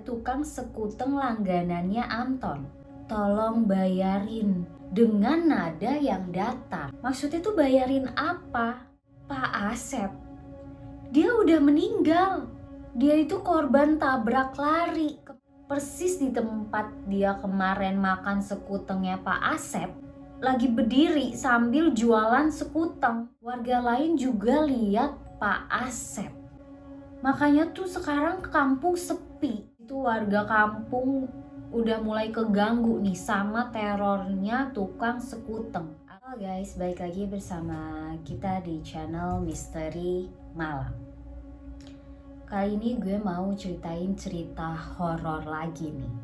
Tukang sekuteng langganannya Anton. Tolong bayarin, dengan nada yang datar. Maksudnya tuh bayarin apa? Pak Asep, dia udah meninggal. Dia itu korban tabrak lari. Persis di tempat dia kemarin makan sekutengnya Pak Asep, lagi berdiri sambil jualan sekuteng. Warga lain juga lihat Pak Asep. Makanya tuh sekarang kampung sepi. Itu warga kampung udah mulai keganggu nih sama terornya tukang sekuteng. Halo guys, balik lagi bersama kita di channel Misteri Malam. Kali ini gue mau ceritain cerita horor lagi nih.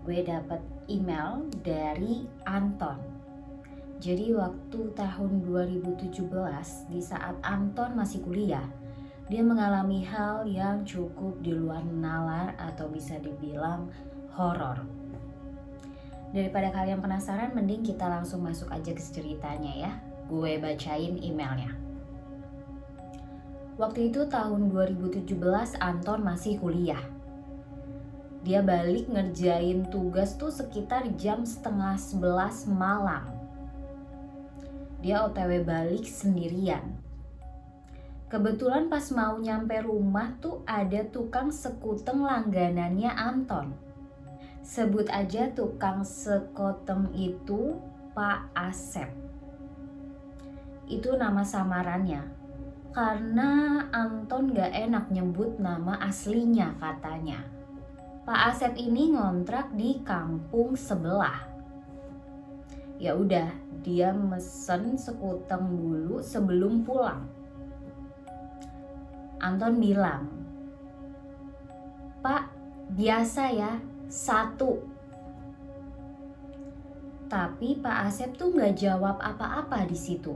Gue dapet email dari Anton. Jadi waktu tahun 2017 di saat Anton masih kuliah, dia mengalami hal yang cukup di luar nalar atau bisa dibilang horor. Daripada kalian penasaran, mending kita langsung masuk aja ke ceritanya ya. Gue bacain emailnya. Waktu itu tahun 2017 Anton masih kuliah. Dia balik ngerjain tugas tuh sekitar jam 10:30 malam. Dia OTW balik sendirian. Kebetulan pas mau nyampe rumah tuh ada tukang sekuteng langganannya Anton. Sebut aja tukang sekuteng itu Pak Asep. Itu nama samarannya. Karena Anton gak enak nyebut nama aslinya katanya. Pak Asep ini ngontrak di kampung sebelah. Ya udah, dia mesen sekuteng dulu sebelum pulang. Anton bilang, "Pak, biasa ya, 1." Tapi Pak Asep tuh gak jawab apa-apa di situ.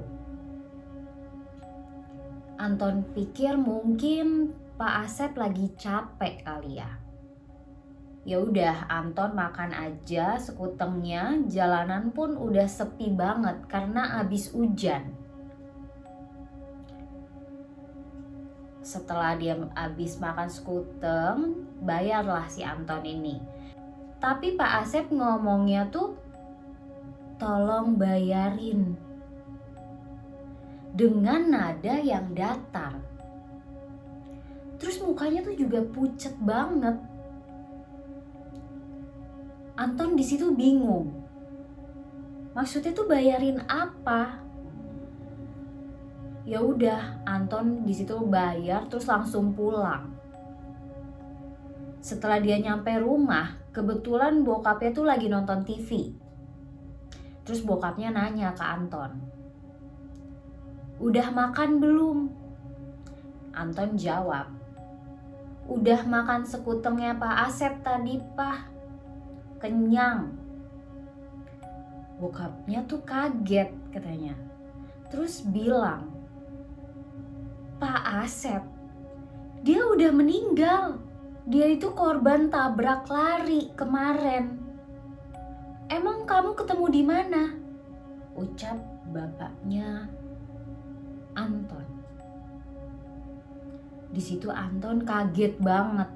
Anton pikir mungkin Pak Asep lagi capek kali ya. Ya udah, Anton makan aja sekutengnya. Jalanan pun udah sepi banget karena abis hujan. Setelah dia abis makan sekuteng, bayarlah si Anton ini. Tapi Pak Asep ngomongnya tuh, "Tolong bayarin," dengan nada yang datar. Terus mukanya tuh juga pucet banget. Anton di situ bingung. Maksudnya tuh bayarin apa? Ya udah, Anton di situ bayar terus langsung pulang. Setelah dia nyampe rumah, kebetulan bokapnya tuh lagi nonton TV. Terus bokapnya nanya ke Anton, "Udah makan belum?" Anton jawab, "Udah makan sekutengnya Pak Asep tadi, Pak. Kenyang." Bokapnya tuh kaget katanya. Terus bilang, "Pak Asep, dia udah meninggal. Dia itu korban tabrak lari kemarin. Emang kamu ketemu di mana?" Ucap bapaknya Anton. Di situ Anton kaget banget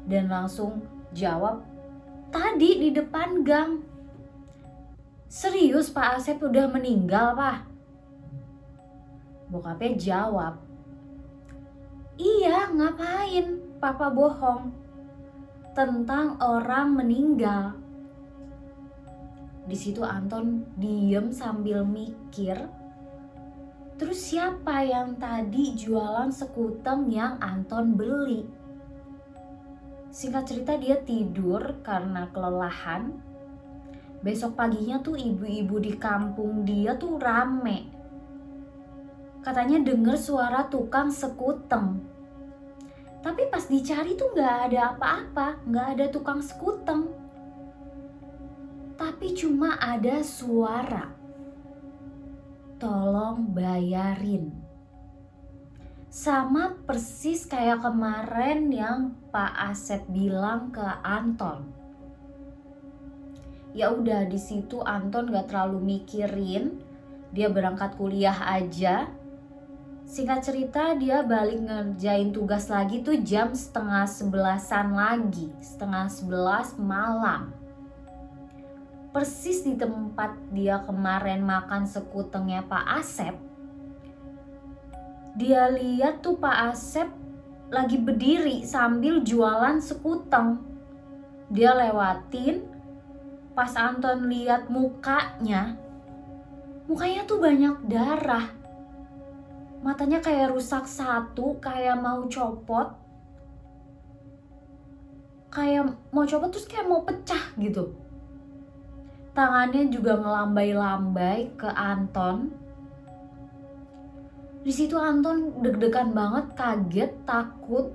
dan langsung jawab, "Tadi di depan gang." "Serius Pak Asep udah meninggal, Pak?" Bokapnya jawab, "Iya, ngapain Papa bohong tentang orang meninggal." Di situ Anton diem sambil mikir, terus siapa yang tadi jualan sekuteng yang Anton beli? Singkat cerita dia tidur karena kelelahan. Besok paginya tuh ibu-ibu di kampung dia tuh rame. Katanya denger suara tukang sekuteng. Tapi pas dicari tuh gak ada apa-apa, gak ada tukang sekuteng. Tapi cuma ada suara, "Tolong bayarin." Sama persis kayak kemarin yang Pak Asep bilang ke Anton. Ya udah, di situ Anton gak terlalu mikirin. Dia berangkat kuliah aja. Singkat cerita dia balik ngerjain tugas lagi tuh jam 10:30 lagi, 10:30 malam. Persis di tempat dia kemarin makan sekutengnya Pak Asep. Dia lihat tuh Pak Asep lagi berdiri sambil jualan sekuteng. Dia lewatin, pas Anton lihat mukanya tuh banyak darah. Matanya kayak rusak satu, kayak mau copot. Kayak mau copot terus kayak mau pecah gitu. Tangannya juga ngelambai-lambai ke Anton. Di situ Anton deg-degan banget, kaget, takut.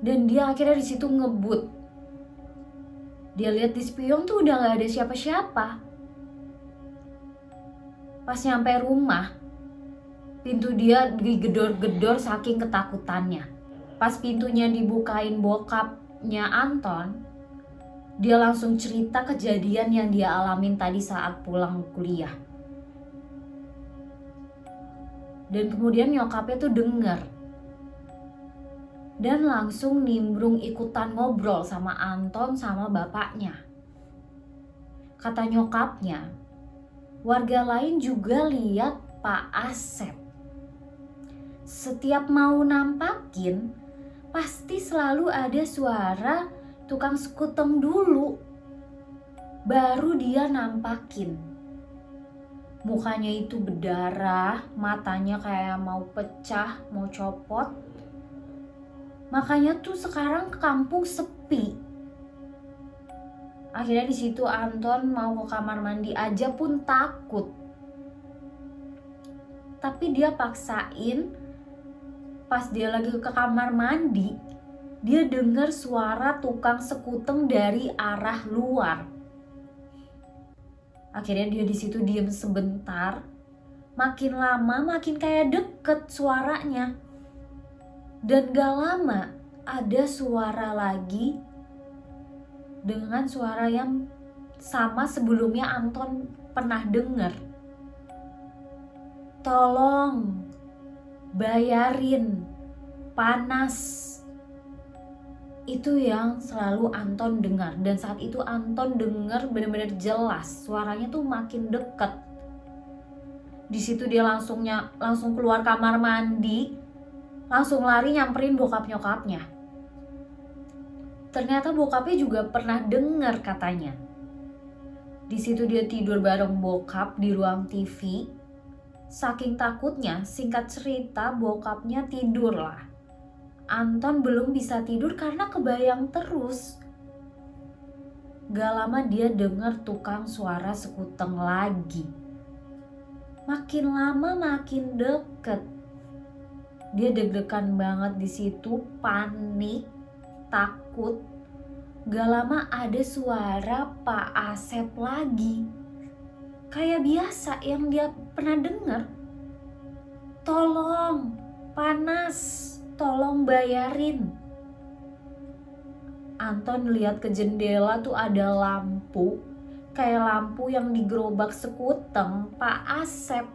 Dan dia akhirnya di situ ngebut. Dia lihat di spion tuh udah gak ada siapa-siapa. Pas nyampe rumah, pintu dia digedor-gedor saking ketakutannya. Pas pintunya dibukain bokapnya Anton, dia langsung cerita kejadian yang dia alamin tadi saat pulang kuliah. Dan kemudian nyokapnya tuh denger. Dan langsung nimbrung ikutan ngobrol sama Anton sama bapaknya. Kata nyokapnya, warga lain juga lihat Pak Asep. Setiap mau nampakin, pasti selalu ada suara tukang sekuteng dulu. Baru dia nampakin. Mukanya itu berdarah, matanya kayak mau pecah, mau copot. Makanya tuh sekarang kampung sepi. Akhirnya di situ Anton mau ke kamar mandi aja pun takut. Tapi dia paksain, pas dia lagi ke kamar mandi, dia dengar suara tukang sekuteng dari arah luar. Akhirnya dia di situ diem sebentar. Makin lama makin kayak deket suaranya. Dan gak lama ada suara lagi dengan suara yang sama sebelumnya Anton pernah dengar. Tolong bayarin, panas. Itu yang selalu Anton dengar. Dan saat itu Anton dengar benar-benar jelas. Suaranya tuh makin deket. Di situ dia langsung keluar kamar mandi, langsung lari nyamperin bokap nyokapnya. Ternyata bokapnya juga pernah dengar katanya. Di situ dia tidur bareng bokap di ruang TV. Saking takutnya, singkat cerita bokapnya tidur lah. Anton belum bisa tidur karena kebayang terus. Gak lama dia dengar tukang suara sekuteng lagi. Makin lama makin deket. Dia deg-degan banget di situ, panik, takut. Gak lama ada suara Pak Asep lagi. Kayak biasa yang dia pernah dengar. Tolong, panas. Tolong bayarin. Anton lihat ke jendela tuh ada lampu. Kayak lampu yang digerobak sekuteng Pak Asep.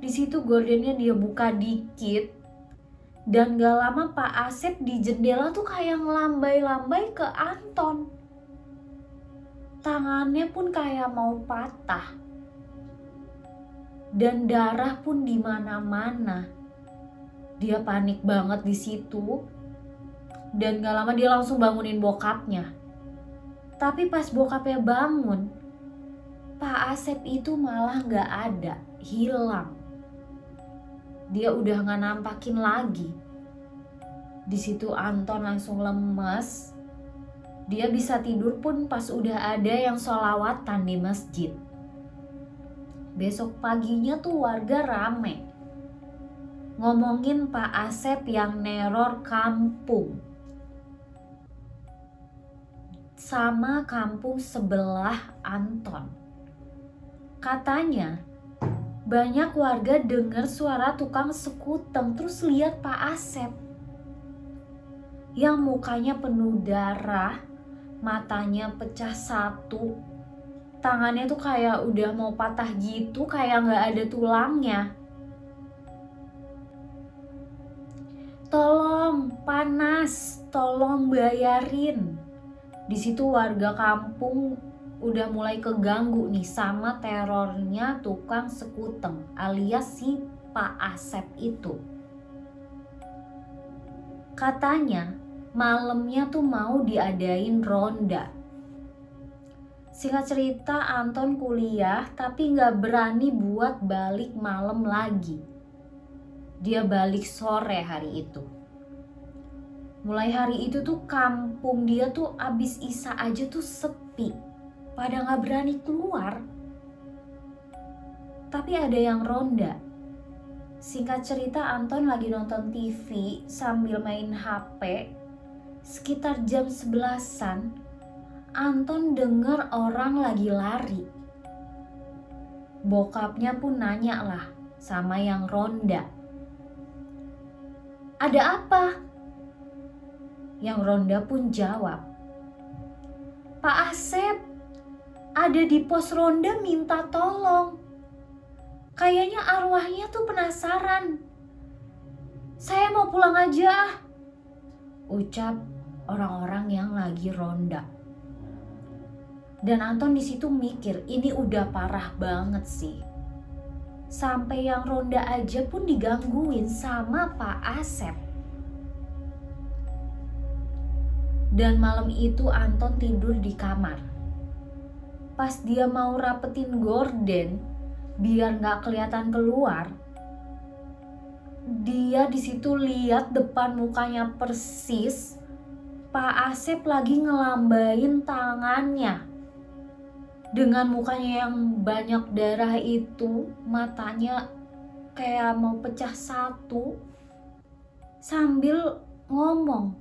Di situ gordennya dia buka dikit. Dan gak lama Pak Asep di jendela tuh kayak ngelambai-lambai ke Anton. Tangannya pun kayak mau patah. Dan darah pun di mana-mana. Dia panik banget di situ. Dan gak lama dia langsung bangunin bokapnya. Tapi pas bokapnya bangun, Pak Asep itu malah gak ada, hilang. Dia udah gak nampakin lagi. Di situ Anton langsung lemes. Dia bisa tidur pun pas udah ada yang sholawatan di masjid. Besok paginya tuh warga rame ngomongin Pak Asep yang neror kampung. Sama kampung sebelah Anton. Katanya banyak warga dengar suara tukang sekuteng terus lihat Pak Asep. Yang mukanya penuh darah, matanya pecah satu. Tangannya tuh kayak udah mau patah gitu, kayak gak ada tulangnya. Tolong, panas, tolong bayarin. Di situ warga kampung udah mulai keganggu nih sama terornya tukang sekuteng alias si Pak Asep itu. Katanya malamnya tuh mau diadain ronda. Singkat cerita, Anton kuliah tapi gak berani buat balik malam lagi. Dia balik sore hari itu. Mulai hari itu tuh kampung dia tuh abis Isya aja tuh sepi. Pada gak berani keluar. Tapi ada yang ronda. Singkat cerita, Anton lagi nonton TV sambil main HP. Sekitar jam 11-an, Anton denger orang lagi lari. Bokapnya pun nanya lah sama yang ronda. Ada apa? Yang ronda pun jawab, Pak Asep, ada di pos ronda minta tolong. Kayaknya arwahnya tuh penasaran. Saya mau pulang aja, ucap orang-orang yang lagi ronda. Dan Anton di situ mikir, ini udah parah banget sih. Sampai yang ronda aja pun digangguin sama Pak Asep. Dan malam itu Anton tidur di kamar. Pas dia mau rapetin gorden biar nggak kelihatan keluar, dia di situ lihat depan mukanya persis Pak Asep lagi ngelambain tangannya. Dengan mukanya yang banyak darah itu, matanya kayak mau pecah satu, sambil ngomong,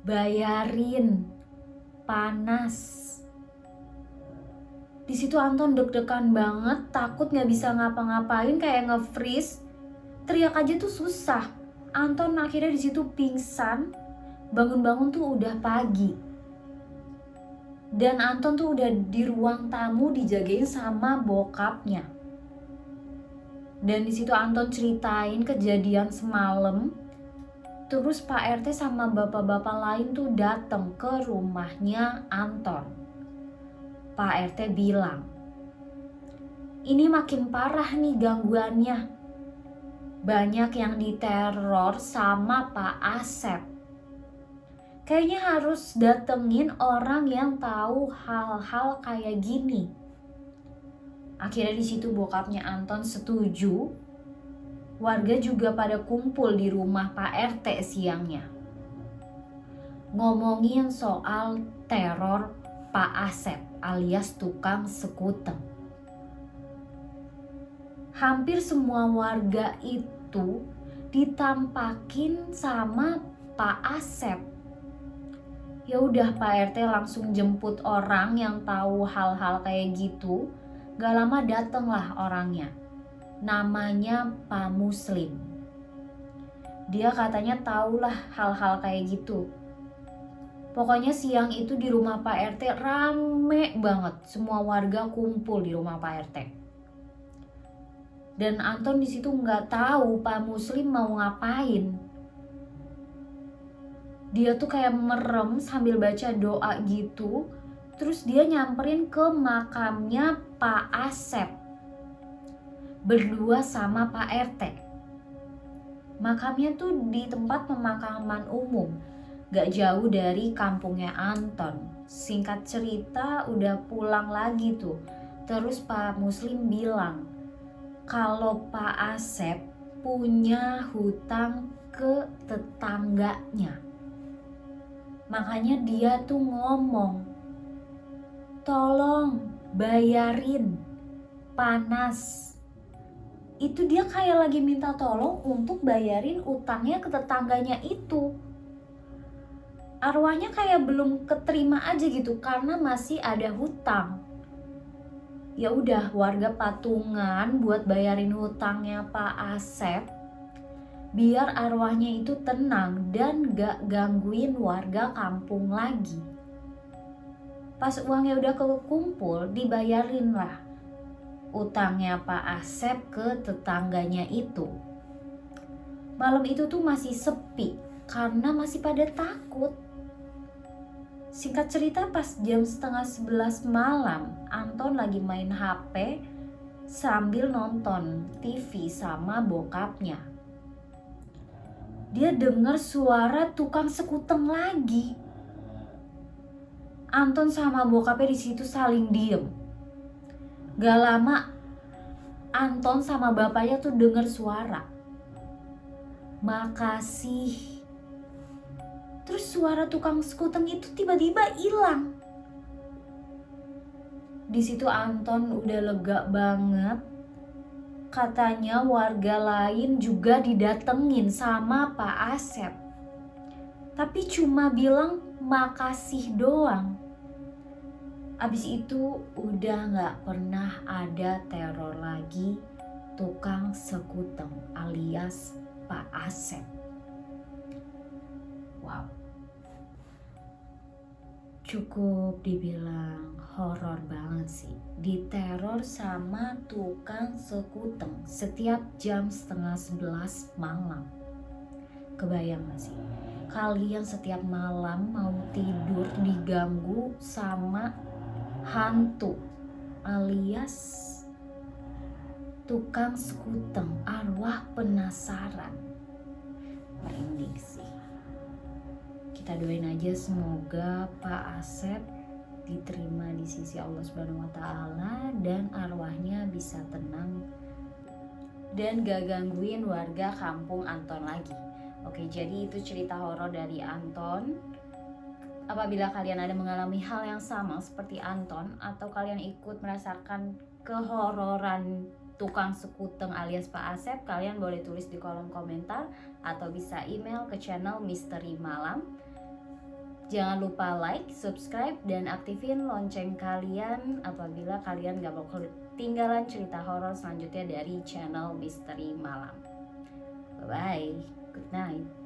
bayarin, panas. Di situ Anton deg-degan banget, takut gak bisa ngapa-ngapain, kayak nge-freeze. Teriak aja tuh susah. Anton akhirnya di situ pingsan. Bangun-bangun tuh udah pagi. Dan Anton tuh udah di ruang tamu dijagain sama bokapnya. Dan di situ Anton ceritain kejadian semalam. Terus Pak RT sama bapak-bapak lain tuh datang ke rumahnya Anton. Pak RT bilang, ini makin parah nih gangguannya. Banyak yang diteror sama Pak Asep. Kayaknya harus datengin orang yang tahu hal-hal kayak gini. Akhirnya di situ bokapnya Anton setuju. Warga juga pada kumpul di rumah Pak RT siangnya. Ngomongin soal teror Pak Asep alias tukang sekuteng. Hampir semua warga itu ditampakin sama Pak Asep. Ya udah Pak RT langsung jemput orang yang tahu hal-hal kayak gitu. Gak lama datenglah orangnya. Namanya Pak Muslim. Dia katanya tahulah hal-hal kayak gitu. Pokoknya siang itu di rumah Pak RT rame banget. Semua warga kumpul di rumah Pak RT. Dan Anton di situ nggak tahu Pak Muslim mau ngapain. Dia tuh kayak merem sambil baca doa gitu. Terus dia nyamperin ke makamnya Pak Asep. Berdua sama Pak RT. Makamnya tuh di tempat pemakaman umum. Gak jauh dari kampungnya Anton. Singkat cerita udah pulang lagi tuh. Terus Pak Muslim bilang kalau Pak Asep punya hutang ke tetangganya. Makanya dia tuh ngomong, tolong bayarin, panas. Itu dia kayak lagi minta tolong untuk bayarin utangnya ke tetangganya itu. Arwahnya kayak belum keterima aja gitu karena masih ada hutang. Ya udah warga patungan buat bayarin hutangnya Pak Asep. Biar arwahnya itu tenang dan gak gangguin warga kampung lagi. Pas uangnya udah kekumpul, dibayarin lah utangnya Pak Asep ke tetangganya itu. Malam itu tuh masih sepi karena masih pada takut. Singkat cerita, pas jam setengah 11 malam, Anton lagi main HP sambil nonton TV sama bokapnya. Dia dengar suara tukang sekuteng lagi. Anton sama bokapnya di situ saling diem. Gak lama, Anton sama bapaknya tuh dengar suara, "Makasih." Terus suara tukang sekuteng itu tiba-tiba hilang. Di situ Anton udah lega banget. Katanya warga lain juga didatengin sama Pak Asep. Tapi cuma bilang makasih doang. Abis itu udah gak pernah ada teror lagi tukang sekuteng alias Pak Asep. Wow, cukup dibilang horor banget sih. Diteror sama tukang sekuteng setiap jam setengah 11 malam. Kebayang gak sih? Kalian setiap malam mau tidur diganggu sama hantu alias tukang sekuteng, arwah penasaran. Merinding sih. Kita doain aja semoga Pak Asep diterima di sisi Allah Subhanahu wa Ta'ala dan arwahnya bisa tenang dan gak gangguin warga kampung Anton lagi. Oke, jadi itu cerita horor dari Anton. Apabila kalian ada mengalami hal yang sama seperti Anton atau kalian ikut merasakan kehororan tukang sekuteng alias Pak Asep, kalian boleh tulis di kolom komentar atau bisa email ke channel Misteri Malam. Jangan lupa like, subscribe, dan aktifin lonceng kalian apabila kalian gak mau ketinggalan cerita horor selanjutnya dari channel Misteri Malam. Bye-bye, good night.